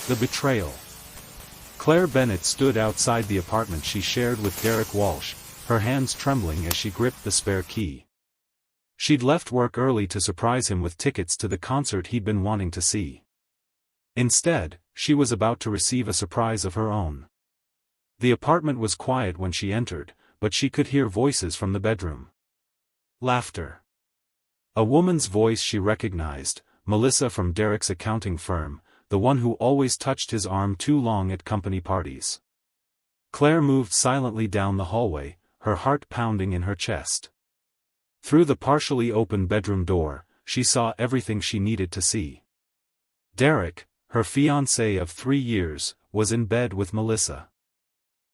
The betrayal. Claire Bennett stood outside the apartment she shared with Derek Walsh, her hands trembling as she gripped the spare key. She'd left work early to surprise him with tickets to the concert he'd been wanting to see. Instead, she was about to receive a surprise of her own. The apartment was quiet when she entered, but she could hear voices from the bedroom. Laughter. A woman's voice she recognized, Melissa from Derek's accounting firm, the one who always touched his arm too long at company parties. Claire moved silently down the hallway, her heart pounding in her chest. Through the partially open bedroom door, she saw everything she needed to see. Derek, her fiancé of 3 years, was in bed with Melissa.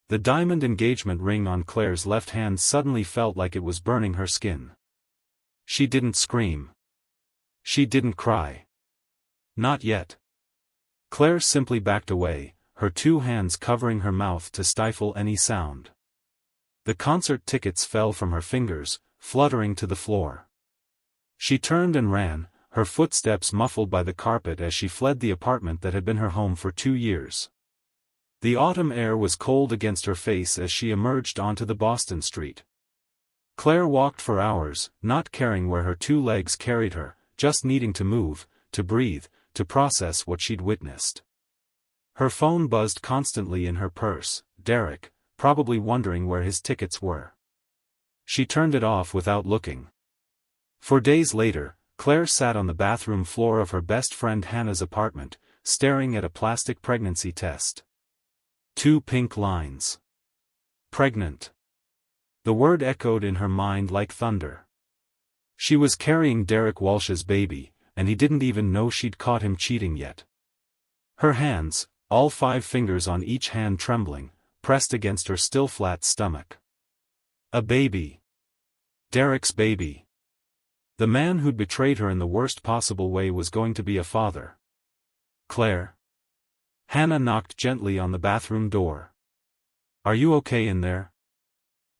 The diamond engagement ring on Claire's left hand suddenly felt like it was burning her skin. She didn't scream. She didn't cry. Not yet. Claire simply backed away, her 2 hands covering her mouth to stifle any sound. The concert tickets fell from her fingers, fluttering to the floor. She turned and ran, her footsteps muffled by the carpet as she fled the apartment that had been her home for 2 years. The autumn air was cold against her face as she emerged onto the Boston street. Claire walked for hours, not caring where her 2 legs carried her, just needing to move, to breathe, to process what she'd witnessed. Her phone buzzed constantly in her purse, Derek, probably wondering where his tickets were. She turned it off without looking. For days later, Claire sat on the bathroom floor of her best friend Hannah's apartment, staring at a plastic pregnancy test. 2 pink lines. Pregnant. The word echoed in her mind like thunder. She was carrying Derek Walsh's baby, and he didn't even know she'd caught him cheating yet. Her hands, all 5 fingers on each hand trembling, pressed against her still flat stomach. A baby. Derek's baby. The man who'd betrayed her in the worst possible way was going to be a father. Claire. Hannah knocked gently on the bathroom door. Are you okay in there?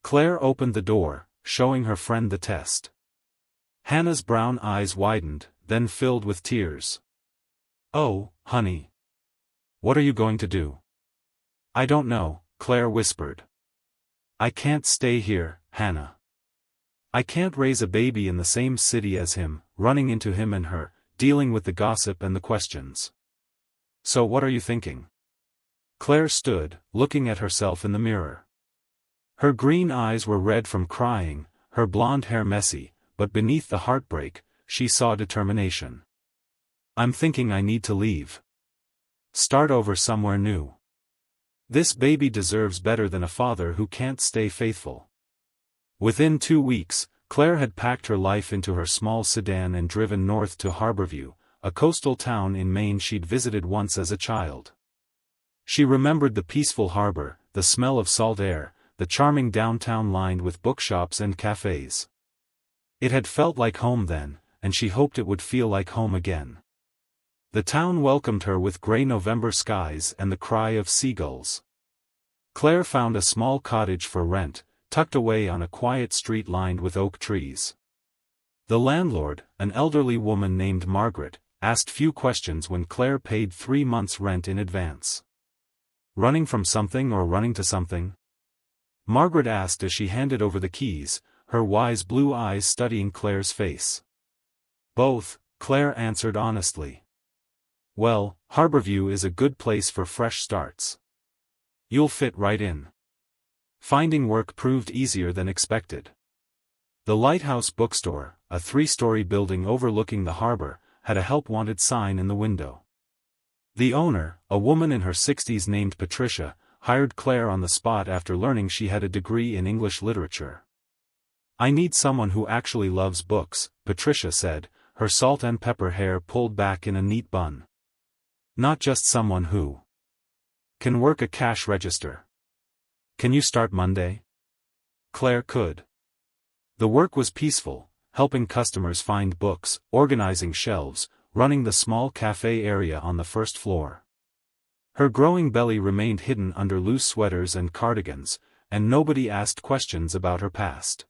Claire opened the door, showing her friend the test. Hannah's brown eyes widened, then filled with tears. Oh, honey. What are you going to do? I don't know, Claire whispered. I can't stay here, Hannah. I can't raise a baby in the same city as him, running into him and her, dealing with the gossip and the questions. So what are you thinking? Claire stood, looking at herself in the mirror. Her green eyes were red from crying, her blonde hair messy, but beneath the heartbreak, she saw determination. I'm thinking I need to leave. Start over somewhere new. This baby deserves better than a father who can't stay faithful. Within 2 weeks, Claire had packed her life into her small sedan and driven north to Harborview, a coastal town in Maine she'd visited once as a child. She remembered the peaceful harbor, the smell of salt air, the charming downtown lined with bookshops and cafes. It had felt like home then, and she hoped it would feel like home again. The town welcomed her with gray November skies and the cry of seagulls. Claire found a small cottage for rent, tucked away on a quiet street lined with oak trees. The landlord, an elderly woman named Margaret, asked few questions when Claire paid 3 months' rent in advance. Running from something or running to something? Margaret asked as she handed over the keys, her wise blue eyes studying Claire's face. Both, Claire answered honestly. Well, Harborview is a good place for fresh starts. You'll fit right in. Finding work proved easier than expected. The Lighthouse Bookstore, a 3-story building overlooking the harbor, had a help wanted sign in the window. The owner, a woman in her 60s named Patricia, hired Claire on the spot after learning she had a degree in English literature. I need someone who actually loves books, Patricia said, her salt and pepper hair pulled back in a neat bun. Not just someone who can work a cash register. Can you start Monday? Claire could. The work was peaceful, helping customers find books, organizing shelves, running the small cafe area on the first floor. Her growing belly remained hidden under loose sweaters and cardigans, and nobody asked questions about her past.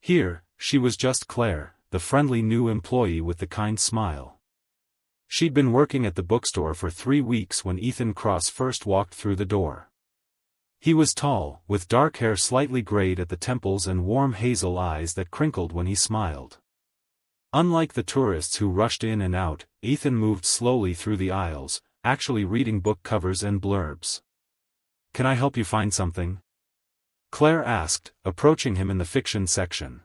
Here, she was just Claire, the friendly new employee with the kind smile. She'd been working at the bookstore for 3 weeks when Ethan Cross first walked through the door. He was tall, with dark hair slightly grayed at the temples and warm hazel eyes that crinkled when he smiled. Unlike the tourists who rushed in and out, Ethan moved slowly through the aisles, actually reading book covers and blurbs. "Can I help you find something?" Claire asked, approaching him in the fiction section.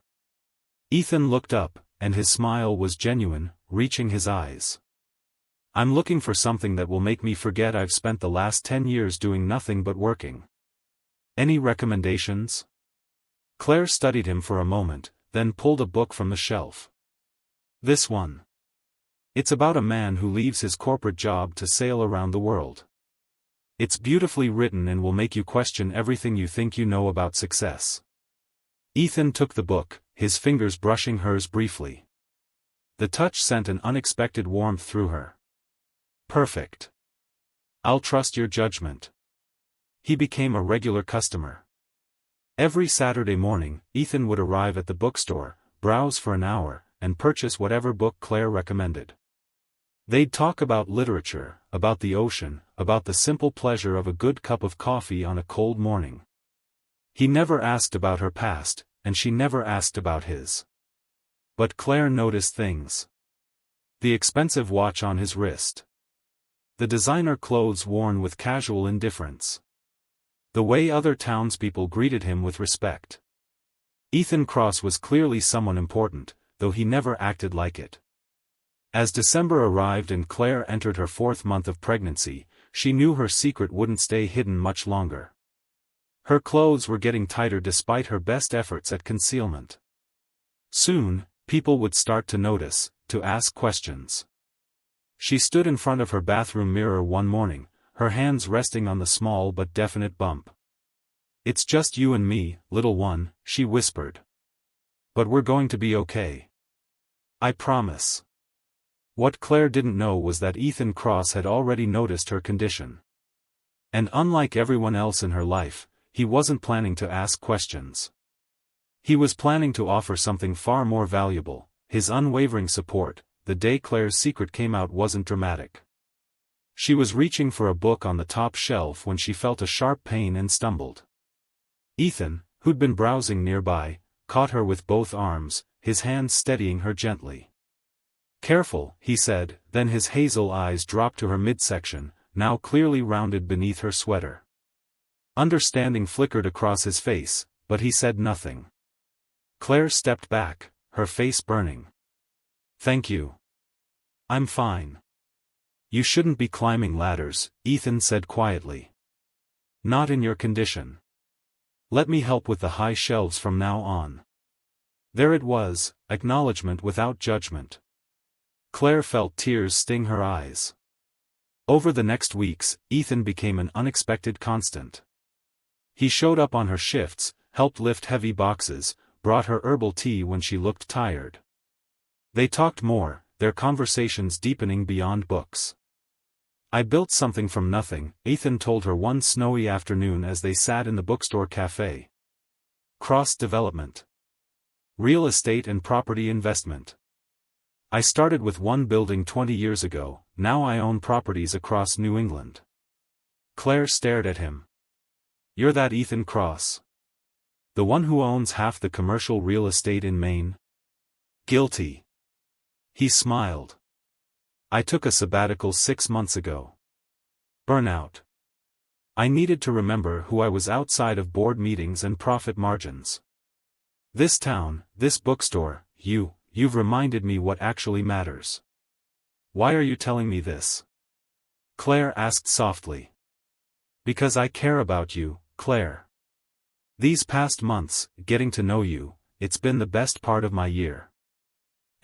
Ethan looked up, and his smile was genuine, reaching his eyes. "I'm looking for something that will make me forget I've spent the last 10 years doing nothing but working. Any recommendations?" Claire studied him for a moment, then pulled a book from the shelf. "This one. It's about a man who leaves his corporate job to sail around the world. It's beautifully written and will make you question everything you think you know about success." Ethan took the book, his fingers brushing hers briefly. The touch sent an unexpected warmth through her. "Perfect. I'll trust your judgment." He became a regular customer. Every Saturday morning, Ethan would arrive at the bookstore, browse for an hour, and purchase whatever book Claire recommended. They'd talk about literature, about the ocean, about the simple pleasure of a good cup of coffee on a cold morning. He never asked about her past, and she never asked about his. But Claire noticed things. The expensive watch on his wrist. The designer clothes worn with casual indifference. The way other townspeople greeted him with respect. Ethan Cross was clearly someone important, though he never acted like it. As December arrived and Claire entered her 4th month of pregnancy, she knew her secret wouldn't stay hidden much longer. Her clothes were getting tighter despite her best efforts at concealment. Soon, people would start to notice, to ask questions. She stood in front of her bathroom mirror one morning, her hands resting on the small but definite bump. "It's just you and me, little one," she whispered. "But we're going to be okay. I promise." What Claire didn't know was that Ethan Cross had already noticed her condition. And unlike everyone else in her life, he wasn't planning to ask questions. He was planning to offer something far more valuable, his unwavering support. The day Claire's secret came out wasn't dramatic. She was reaching for a book on the top shelf when she felt a sharp pain and stumbled. Ethan, who'd been browsing nearby, caught her with both arms, his hands steadying her gently. "Careful," he said, then his hazel eyes dropped to her midsection, now clearly rounded beneath her sweater. Understanding flickered across his face, but he said nothing. Claire stepped back, her face burning. "Thank you. I'm fine." "You shouldn't be climbing ladders," Ethan said quietly. "Not in your condition. Let me help with the high shelves from now on." There it was, acknowledgement without judgment. Claire felt tears sting her eyes. Over the next weeks, Ethan became an unexpected constant. He showed up on her shifts, helped lift heavy boxes, brought her herbal tea when she looked tired. They talked more, their conversations deepening beyond books. "I built something from nothing," Ethan told her one snowy afternoon as they sat in the bookstore cafe. "Cross development. Real estate and property investment. I started with one building 20 years ago, now I own properties across New England." Claire stared at him. "You're that Ethan Cross? The one who owns half the commercial real estate in Maine?" "Guilty." He smiled. "I took a sabbatical 6 months ago. Burnout. I needed to remember who I was outside of board meetings and profit margins. This town, this bookstore, you've reminded me what actually matters." "Why are you telling me this?" Claire asked softly. "Because I care about you, Claire. These past months, getting to know you, it's been the best part of my year.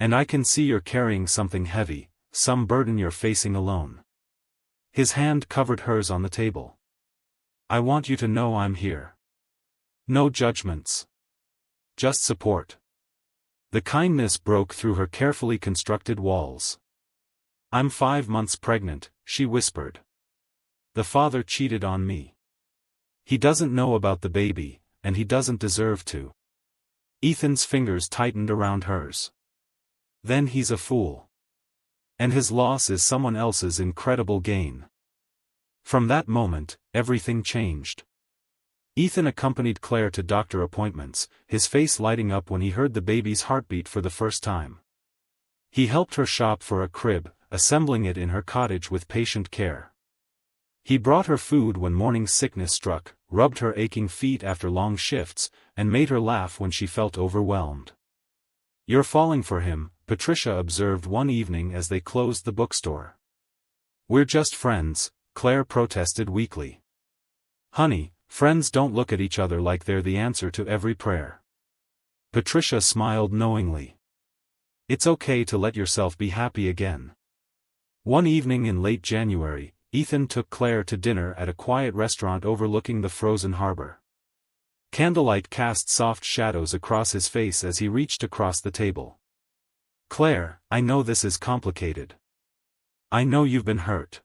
And I can see you're carrying something heavy, some burden you're facing alone." His hand covered hers on the table. "I want you to know I'm here. No judgments. Just support." The kindness broke through her carefully constructed walls. "I'm 5 months pregnant," she whispered. "The father cheated on me. He doesn't know about the baby, and he doesn't deserve to." Ethan's fingers tightened around hers. "Then he's a fool. And his loss is someone else's incredible gain. From that moment, everything changed. Ethan accompanied Claire to doctor appointments, his face lighting up when he heard the baby's heartbeat for the first time. He helped her shop for a crib, assembling it in her cottage with patient care. He brought her food when morning sickness struck, rubbed her aching feet after long shifts, and made her laugh when she felt overwhelmed. "You're falling for him," Patricia observed one evening as they closed the bookstore. "We're just friends," Claire protested weakly. "Honey, friends don't look at each other like they're the answer to every prayer." Patricia smiled knowingly. "It's okay to let yourself be happy again." One evening in late January, Ethan took Claire to dinner at a quiet restaurant overlooking the frozen harbor. Candlelight cast soft shadows across his face as he reached across the table. "Claire, I know this is complicated. I know you've been hurt.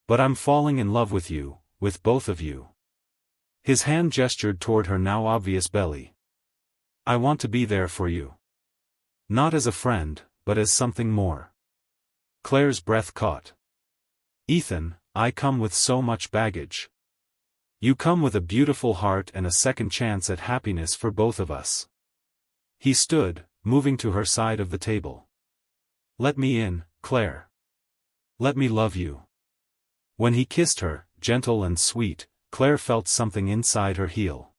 But I'm falling in love with you, with both of you." His hand gestured toward her now obvious belly. "I want to be there for you. Not as a friend, but as something more." Claire's breath caught. "Ethan, I come with so much baggage. You come with a beautiful heart and a second chance at happiness for both of us." He stood, moving to her side of the table. "Let me in, Claire. Let me love you." When he kissed her, gentle and sweet, Claire felt something inside her heal.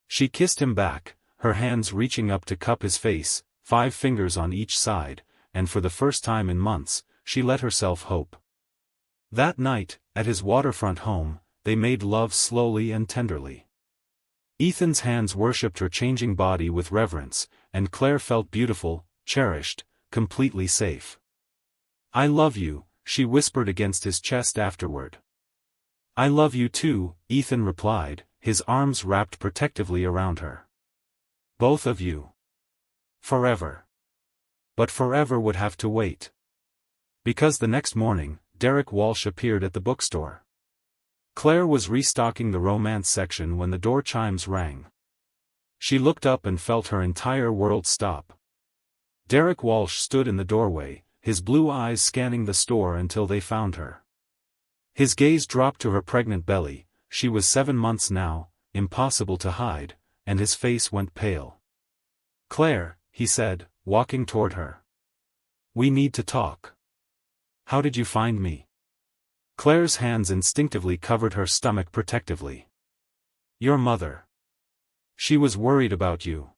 She kissed him back, her hands reaching up to cup his face, 5 fingers on each side, and for the first time in months, she let herself hope. That night, at his waterfront home, they made love slowly and tenderly. Ethan's hands worshipped her changing body with reverence, and Claire felt beautiful, cherished, completely safe. "I love you," she whispered against his chest afterward. "I love you too," Ethan replied, his arms wrapped protectively around her. "Both of you. Forever." But forever would have to wait. Because the next morning, Derek Walsh appeared at the bookstore. Claire was restocking the romance section when the door chimes rang. She looked up and felt her entire world stop. Derek Walsh stood in the doorway, his blue eyes scanning the store until they found her. His gaze dropped to her pregnant belly. She was 7 months now, impossible to hide, and his face went pale. "Claire," he said, walking toward her. "We need to talk. How did you find me?" Claire's hands instinctively covered her stomach protectively. "Your mother. She was worried about you."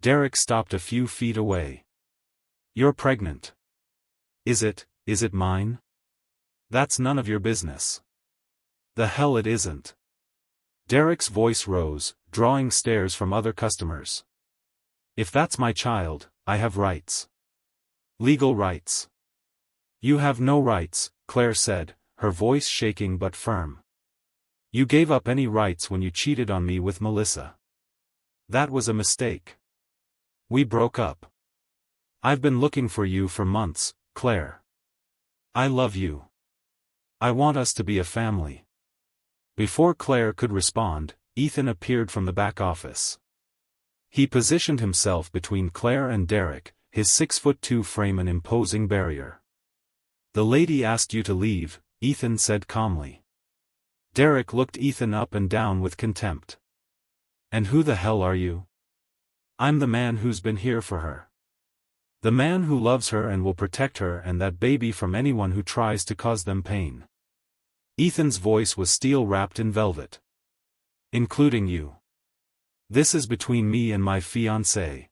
Derek stopped a few feet away. "You're pregnant. Is it mine?" "That's none of your business." "The hell it isn't." Derek's voice rose, drawing stares from other customers. "If that's my child, I have rights. Legal rights." "You have no rights," Claire said, her voice shaking but firm. "You gave up any rights when you cheated on me with Melissa. That was a mistake. We broke up. I've been looking for you for months, Claire. I love you. I want us to be a family." Before Claire could respond, Ethan appeared from the back office. He positioned himself between Claire and Derek, his 6'2" frame an imposing barrier. "The lady asked you to leave," Ethan said calmly. Derek looked Ethan up and down with contempt. "And who the hell are you?" "I'm the man who's been here for her. The man who loves her and will protect her and that baby from anyone who tries to cause them pain." Ethan's voice was steel wrapped in velvet. "Including you. This is between me and my fiancé."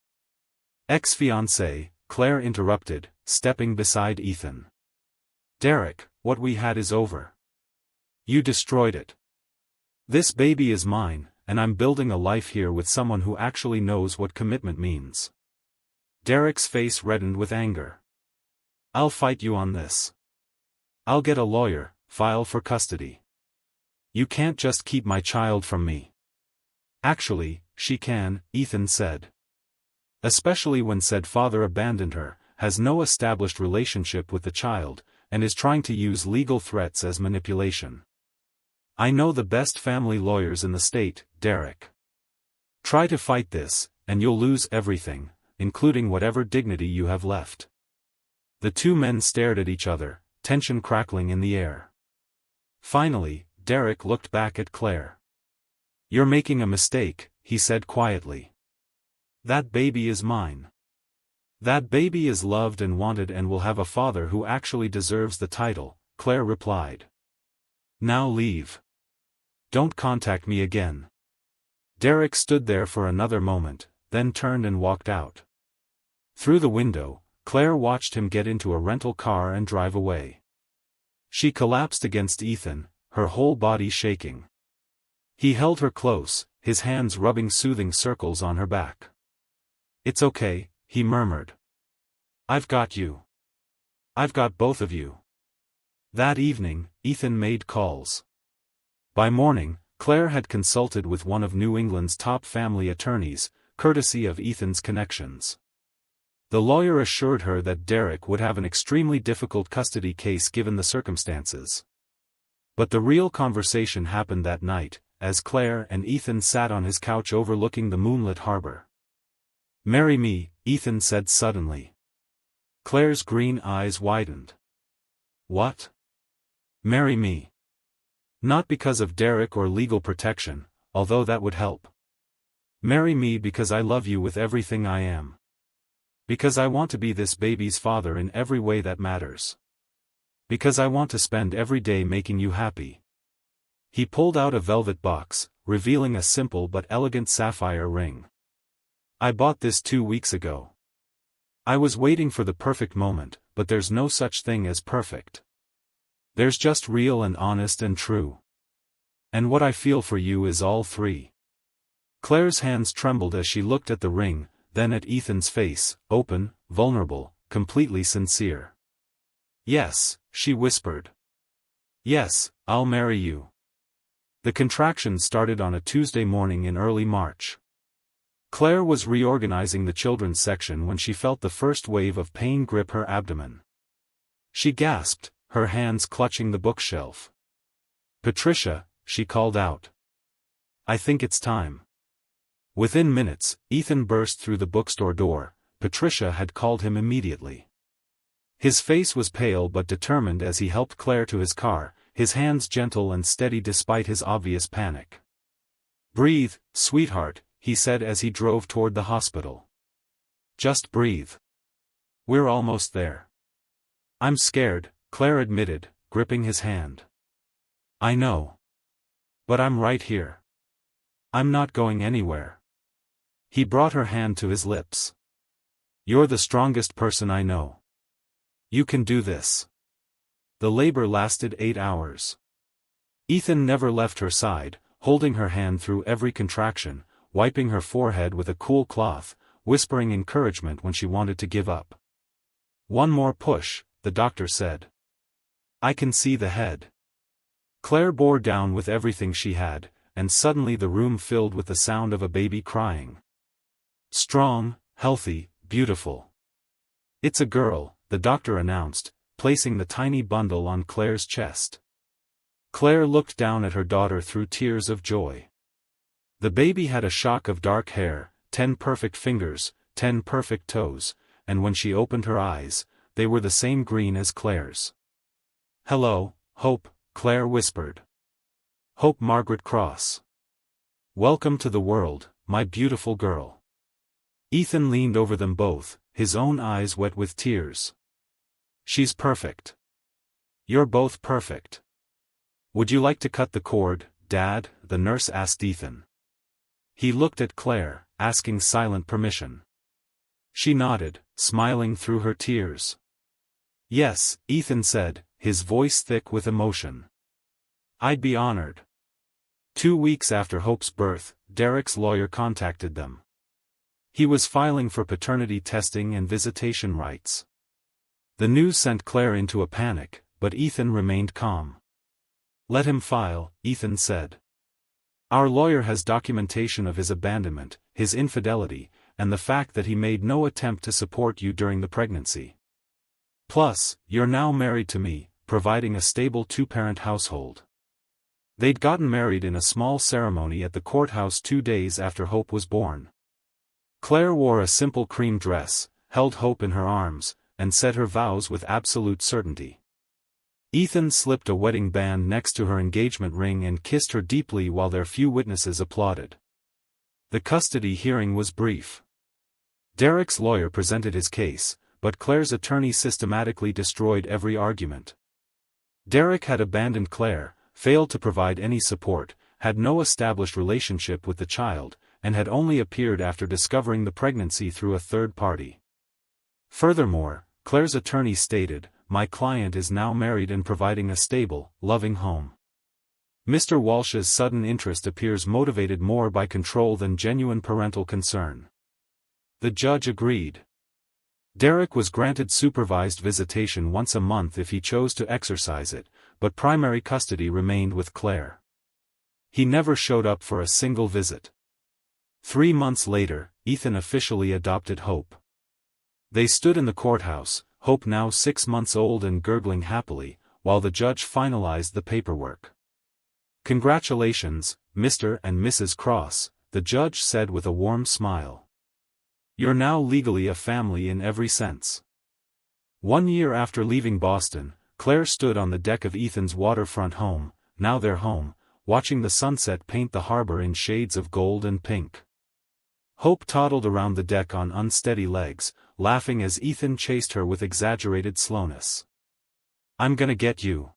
"Ex-fiancé," Claire interrupted, stepping beside Ethan. "Derek, what we had is over. You destroyed it. This baby is mine, and I'm building a life here with someone who actually knows what commitment means." Derek's face reddened with anger. "I'll fight you on this. I'll get a lawyer, file for custody. You can't just keep my child from me." "Actually, she can," Ethan said. "Especially when said father abandoned her, has no established relationship with the child, and is trying to use legal threats as manipulation. I know the best family lawyers in the state, Derek. Try to fight this, and you'll lose everything, including whatever dignity you have left." The two men stared at each other, tension crackling in the air. Finally, Derek looked back at Claire. "You're making a mistake," he said quietly. "That baby is mine. That baby is loved and wanted and will have a father who actually deserves the title," Claire replied. "Now leave. Don't contact me again." Derek stood there for another moment, then turned and walked out. Through the window, Claire watched him get into a rental car and drive away. She collapsed against Ethan, her whole body shaking. He held her close, his hands rubbing soothing circles on her back. "It's okay," he murmured. "I've got you. I've got both of you." That evening, Ethan made calls. By morning, Claire had consulted with one of New England's top family attorneys, courtesy of Ethan's connections. The lawyer assured her that Derek would have an extremely difficult custody case given the circumstances. But the real conversation happened that night, as Claire and Ethan sat on his couch overlooking the moonlit harbor. "Marry me," Ethan said suddenly. Claire's green eyes widened. "What? Marry me?" "Not because of Derek or legal protection, although that would help. Marry me because I love you with everything I am. Because I want to be this baby's father in every way that matters. Because I want to spend every day making you happy." He pulled out a velvet box, revealing a simple but elegant sapphire ring. "I bought this 2 weeks ago. I was waiting for the perfect moment, but there's no such thing as perfect. There's just real and honest and true. And what I feel for you is all three." Claire's hands trembled as she looked at the ring, then at Ethan's face, open, vulnerable, completely sincere. "Yes," she whispered. "Yes, I'll marry you." The contractions started on a Tuesday morning in early March. Claire was reorganizing the children's section when she felt the first wave of pain grip her abdomen. She gasped, her hands clutching the bookshelf. "Patricia," she called out. "I think it's time." Within minutes, Ethan burst through the bookstore door. Patricia had called him immediately. His face was pale but determined as he helped Claire to his car, his hands gentle and steady despite his obvious panic. "Breathe, sweetheart," he said as he drove toward the hospital. "Just breathe. We're almost there." "I'm scared," Claire admitted, gripping his hand. "I know. But I'm right here. I'm not going anywhere." He brought her hand to his lips. "You're the strongest person I know. You can do this." The labor lasted 8 hours. Ethan never left her side, holding her hand through every contraction, wiping her forehead with a cool cloth, whispering encouragement when she wanted to give up. "One more push," the doctor said. "I can see the head." Claire bore down with everything she had, and suddenly the room filled with the sound of a baby crying. Strong, healthy, beautiful. "It's a girl," the doctor announced, placing the tiny bundle on Claire's chest. Claire looked down at her daughter through tears of joy. The baby had a shock of dark hair, 10 perfect fingers, 10 perfect toes, and when she opened her eyes, they were the same green as Claire's. "Hello, Hope," Claire whispered. "Hope Margaret Cross. Welcome to the world, my beautiful girl." Ethan leaned over them both, his own eyes wet with tears. "She's perfect. You're both perfect." "Would you like to cut the cord, Dad?" the nurse asked Ethan. He looked at Claire, asking silent permission. She nodded, smiling through her tears. "Yes," Ethan said, his voice thick with emotion. "I'd be honored." 2 weeks after Hope's birth, Derek's lawyer contacted them. He was filing for paternity testing and visitation rights. The news sent Claire into a panic, but Ethan remained calm. "Let him file," Ethan said. "Our lawyer has documentation of his abandonment, his infidelity, and the fact that he made no attempt to support you during the pregnancy. Plus, you're now married to me, providing a stable 2-parent household." They'd gotten married in a small ceremony at the courthouse 2 days after Hope was born. Claire wore a simple cream dress, held Hope in her arms, and said her vows with absolute certainty. Ethan slipped a wedding band next to her engagement ring and kissed her deeply while their few witnesses applauded. The custody hearing was brief. Derek's lawyer presented his case, but Claire's attorney systematically destroyed every argument. Derek had abandoned Claire, failed to provide any support, had no established relationship with the child, and had only appeared after discovering the pregnancy through a third party. Furthermore, Claire's attorney stated, "My client is now married and providing a stable, loving home." Mr. Walsh's sudden interest appears motivated more by control than genuine parental concern. The judge agreed. Derek was granted supervised visitation once a month if he chose to exercise it, but primary custody remained with Claire. He never showed up for a single visit. 3 months later, Ethan officially adopted Hope. They stood in the courthouse, Hope now 6 months old and gurgling happily, while the judge finalized the paperwork. "Congratulations, Mr. and Mrs. Cross," the judge said with a warm smile. "You're now legally a family in every sense." 1 year after leaving Boston, Claire stood on the deck of Ethan's waterfront home, now their home, watching the sunset paint the harbor in shades of gold and pink. Hope toddled around the deck on unsteady legs, laughing as Ethan chased her with exaggerated slowness. "I'm gonna get you,"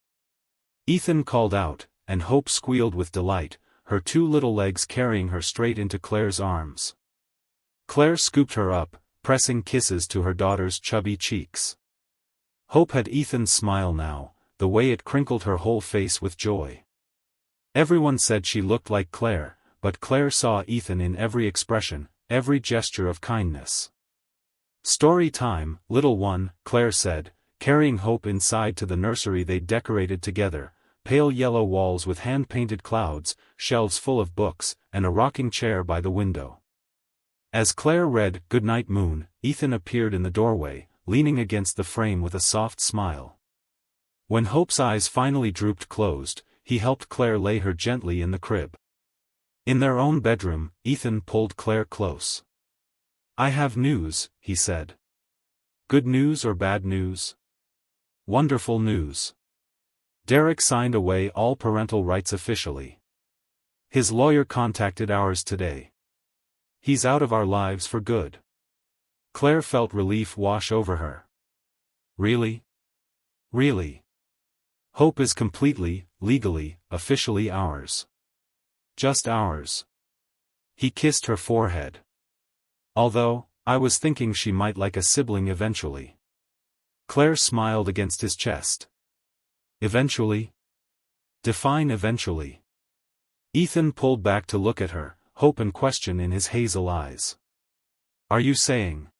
Ethan called out, and Hope squealed with delight, her 2 little legs carrying her straight into Claire's arms. Claire scooped her up, pressing kisses to her daughter's chubby cheeks. Hope had Ethan's smile now, the way it crinkled her whole face with joy. Everyone said she looked like Claire, but Claire saw Ethan in every expression, every gesture of kindness. "Story time, little one," Claire said, carrying Hope inside to the nursery they'd decorated together, pale yellow walls with hand-painted clouds, shelves full of books, and a rocking chair by the window. As Claire read "Goodnight Moon," Ethan appeared in the doorway, leaning against the frame with a soft smile. When Hope's eyes finally drooped closed, he helped Claire lay her gently in the crib. In their own bedroom, Ethan pulled Claire close. "I have news," he said. "Good news or bad news?" "Wonderful news." Derek signed away all parental rights officially. His lawyer contacted ours today. "He's out of our lives for good." Claire felt relief wash over her. "Really? Really? Hope is completely, legally, officially ours. Just ours." He kissed her forehead. "Although, I was thinking she might like a sibling eventually." Claire smiled against his chest. "Eventually? Define eventually." Ethan pulled back to look at her, hope and question in his hazel eyes. "Are you saying?"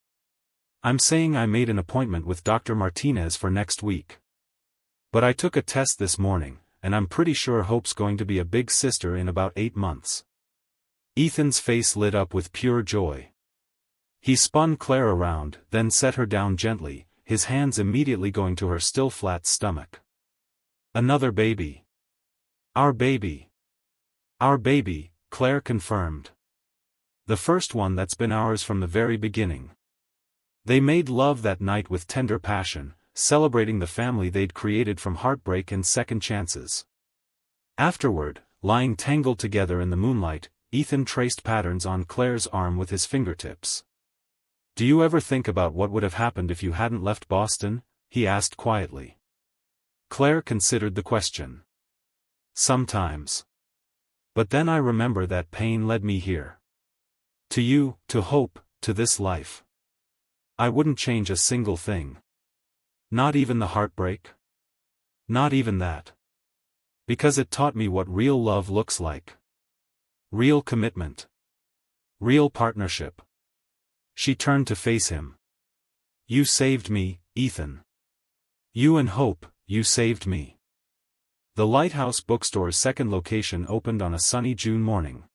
"I'm saying I made an appointment with Dr. Martinez for next week. But I took a test this morning, and I'm pretty sure Hope's going to be a big sister in about 8 months. Ethan's face lit up with pure joy. He spun Claire around, then set her down gently, his hands immediately going to her still flat stomach. "Another baby." "Our baby. Our baby," Claire confirmed. "The first one that's been ours from the very beginning." They made love that night with tender passion, celebrating the family they'd created from heartbreak and second chances. Afterward, lying tangled together in the moonlight, Ethan traced patterns on Claire's arm with his fingertips. "Do you ever think about what would have happened if you hadn't left Boston?" he asked quietly. Claire considered the question. "Sometimes. But then I remember that pain led me here. To you, to Hope, to this life. I wouldn't change a single thing. Not even the heartbreak? Not even that. Because it taught me what real love looks like. Real commitment. Real partnership." She turned to face him. "You saved me, Ethan. You and Hope, you saved me." The Lighthouse Bookstore's second location opened on a sunny June morning.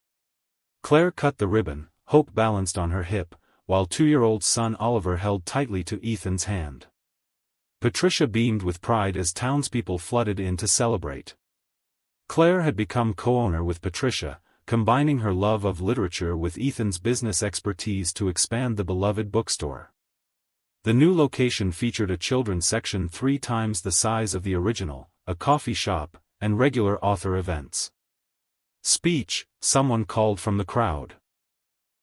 Claire cut the ribbon, Hope balanced on her hip, while 2-year-old son Oliver held tightly to Ethan's hand. Patricia beamed with pride as townspeople flooded in to celebrate. Claire had become co-owner with Patricia, combining her love of literature with Ethan's business expertise to expand the beloved bookstore. The new location featured a children's section 3 times the size of the original, a coffee shop, and regular author events. Speech, someone called from the crowd.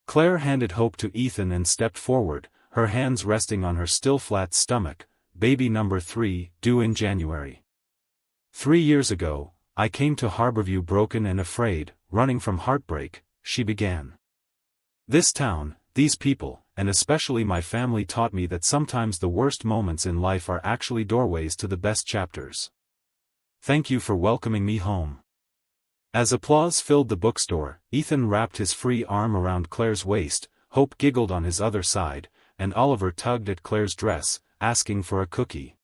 Claire handed Hope to Ethan and stepped forward, her hands resting on her still flat stomach. Baby number 3, due in January. 3 years ago, I came to Harborview broken and afraid, running from heartbreak, she began. This town, these people, and especially my family taught me that sometimes the worst moments in life are actually doorways to the best chapters. Thank you for welcoming me home. As applause filled the bookstore, Ethan wrapped his free arm around Claire's waist, Hope giggled on his other side, and Oliver tugged at Claire's dress, asking for a cookie.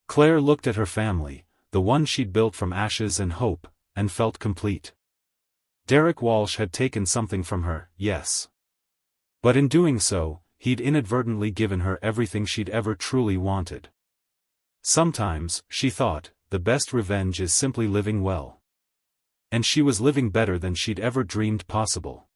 Claire looked at her family, the one she'd built from ashes and hope, and felt complete. Derek Walsh had taken something from her, yes. But in doing so, he'd inadvertently given her everything she'd ever truly wanted. Sometimes, she thought, the best revenge is simply living well. And she was living better than she'd ever dreamed possible.